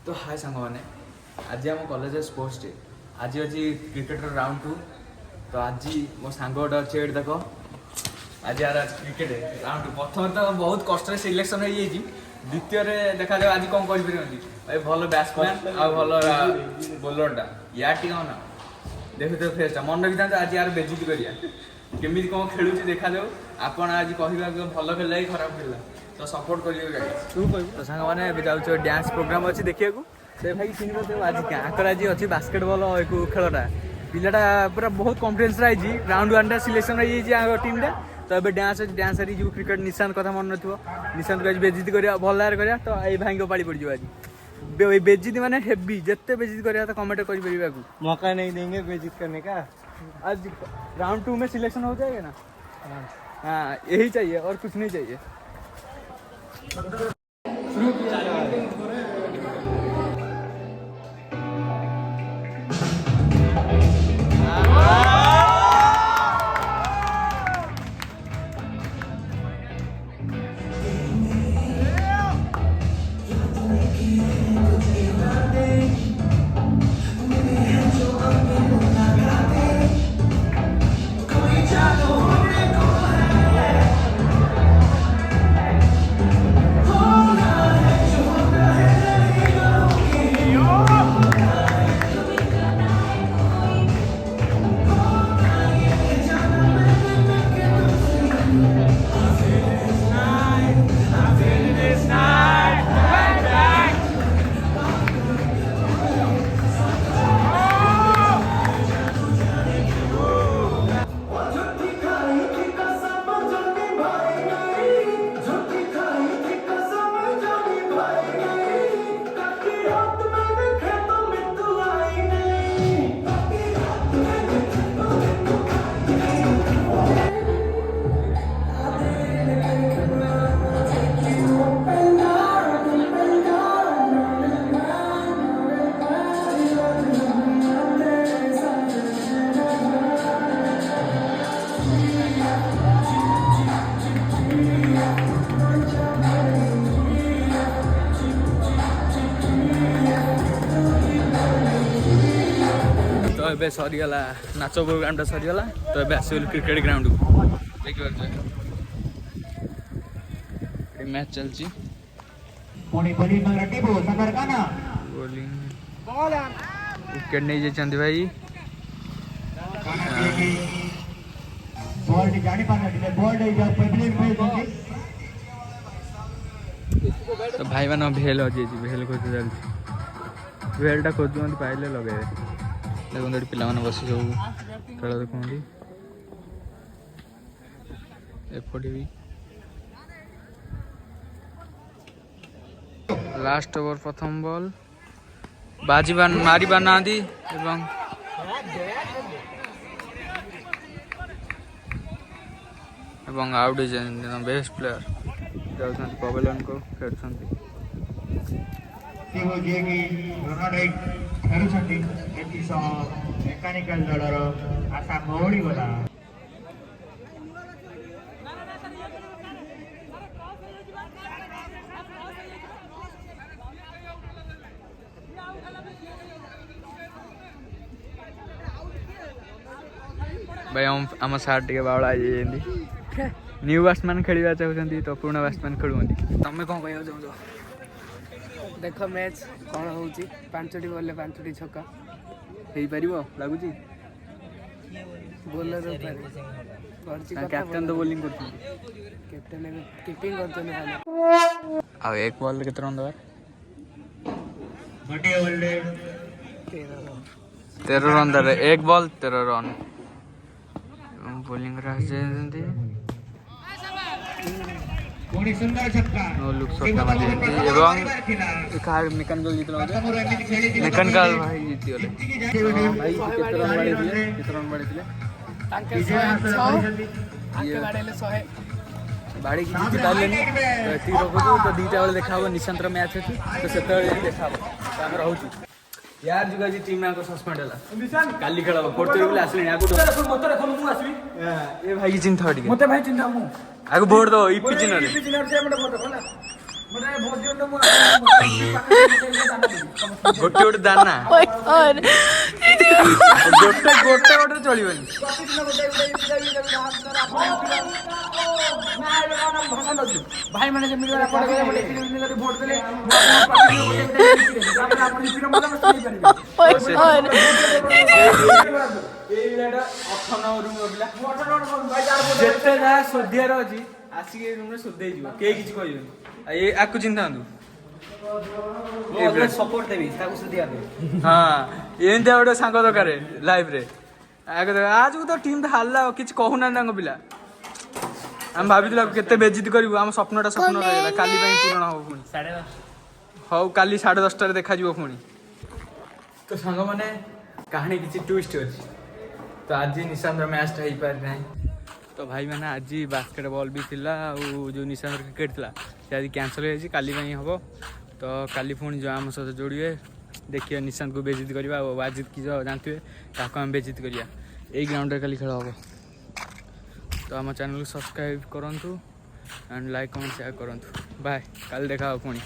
तो हाय सांग मैंने आज आम कॉलेज स्पोर्ट्स डे आज अच्छी क्रिकेटर राउंड 2 तो आज मो सांग गोटे अच्छे ये देख आज यार क्रिकेट राउंड 2 प्रथम तो बहुत कष्ट सिलेक्शन हो द्वितीय देखा जाए आज कौन भाई भल बैट्समैन आ भल बोलरटा यार टी ना देखते फेसटा मन रखी था आज यार बेजुती करिया केमी कौन खेलुची देखा जाऊ आपड़ आज कह भल खेल खराब खेल तो सपोर्ट करिए तो सांग मैंने जाऊँ डांस प्रोग्राम अच्छी देखा से भाई चिन्ह पाते आज आकर आज अच्छी बास्केटबॉल खेलटा पिलाटा पूरा बहुत कॉन्फिडेंस रही राउंड 1 सिलेक्शन रही टीम टा तो ये डांस डांस जो क्रिकेट निशांत कथा मन न निशांत को आज बेजित करा भल करा तो ये भाई को पाड़ी पड़ आज बेजित माने हेवी जिते बेजित करा तो कमेंट कर मौका नहीं देंगे बेजित करने का। आज राउंड 2 में सिलेक्शन हो जाएगा ना। हाँ यही चाहिए और कुछ नहीं चाहिए। तो ये सरीगला नाच प्रोग्राम सरीगला तो ये आस क्रिकेट ग्राउंड को देखिए मैच चलती विकेट नहीं जाती भाई तो भाई मान भेल हो भेल खोज चलती भेलटा खोजुंट पाइले लगे देखते पिला बस सब खेल देखते एपटे भी लास्ट ओवर प्रथम बॉल बाजी मारी पार ना आउट बेस्ट प्लेयर जाऊँ पवेलन को खेलुंट मेकानिकल दलर आशा मौड़ी गला भाई आम सार टे बावड़ा न्यू बैट्समैन खेलवा चाहते तो पुराना बैट्समैन खेलुंट तुम कौन कह चाहूँ देख मैच कौन हो 5टी बॉल 5टी छक्का हो पार लगुच बोलर कैप्टन तो बोलिंग कर कैप्टन कीपिंग कर एक बॉल के रन दबार 13 रन दे एक ball 13 run bowling no look shot मारी एवं मेकानिकल जीत मेकानिकल भाई जीत गले भाई केते रन बाड़े बाड़ी की जीत पारे रखु तो 2टा बेले देखा निशांत मैच अच्छी तो से देखा रोच यार जुगा जी टीम में सस्पेंड है काली खेल फोर्थ बोले आसले ए भाई चिंता टे मत भाई चिंता आगे भोट दो इपी चिन्ह ଗୋଟେ ଗୋଟେ ଦାନା ଗୋଟେ ଚଳିବନି। ଭାଇ ମାନେ ଯେମିତି ଭୋଟ ଦେଲେ ଯେତେ ଯାହା ଶୋଧିବାର ଅଛି ଆସିକି ଏ ରୁମରେ ଶୋଧେଇ ଯିବ, କେହି କିଛି କହିବେନି। ଆକୁ ଚିନ୍ତାନ୍ତୁ ସପୋର୍ଟ ଦେବି ତାକୁ ସୁଧିବା ପାଇଁ। ହଁ ଏମିତିଆ ଗୋଟେ ସାଙ୍ଗ ଦରକାର ଲାଇଫରେ। ଆଜକୁ ତ ଟିମ୍ ହାରିଲା, କିଛି କହୁନାହାନ୍ତି ତାଙ୍କ ପିଲା। ଆମେ ଭାବିଥିଲୁ କେତେ ବେଜିତ କରିବୁ, ଆମ ସ୍ୱପ୍ନଟା ସ୍ୱପ୍ନ ରହିଗଲା, କାଲି ପାଇଁ ପୂରଣ ହବ ପୁଣି। ହଉ କାଲି 10:30 ଦେଖାଯିବ ପୁଣି। ତ ସାଙ୍ଗମାନେ କାହାଣୀ କିଛି ଟୁଇଷ୍ଟ ଅଛି। ତ ଆଜି ନିଶାନ୍ତର ମ୍ୟାଚଟା ହେଇପାରି ନାହିଁ। ତ ଭାଇମାନେ ଆଜି ବାସ୍କେଟବଲ୍ ବି ଥିଲା, ଆଉ ଯେଉଁ ନିଶାନ୍ତର କ୍ରିକେଟ୍ ଥିଲା ସେ ଆଜି କ୍ୟାନସଲ୍ ହେଇଯାଇଛି, କାଲି ପାଇଁ ହେବ। ତ କାଲି ପୁଣି ଆମ ସହିତ ଯୋଡ଼ିବେ, ଦେଖିବା ନିଶାନ୍ତକୁ ବେଜିତ କରିବା। ଆଉ ବାଜିତ କି ଜାଣିଥିବେ ତାକୁ ଆମେ ବେଜିତ କରିବା। ଏଇ ଗ୍ରାଉଣ୍ଡରେ କାଲି ଖେଳ ହେବ। ତ ଆମ ଚ୍ୟାନେଲକୁ ସବସ୍କ୍ରାଇବ୍ କରନ୍ତୁ, ଆଣ୍ଡ ଲାଇକ୍ କମେଣ୍ଟ ସେୟାର କରନ୍ତୁ। ବାଏ, କାଲି ଦେଖା ହେବ ପୁଣି।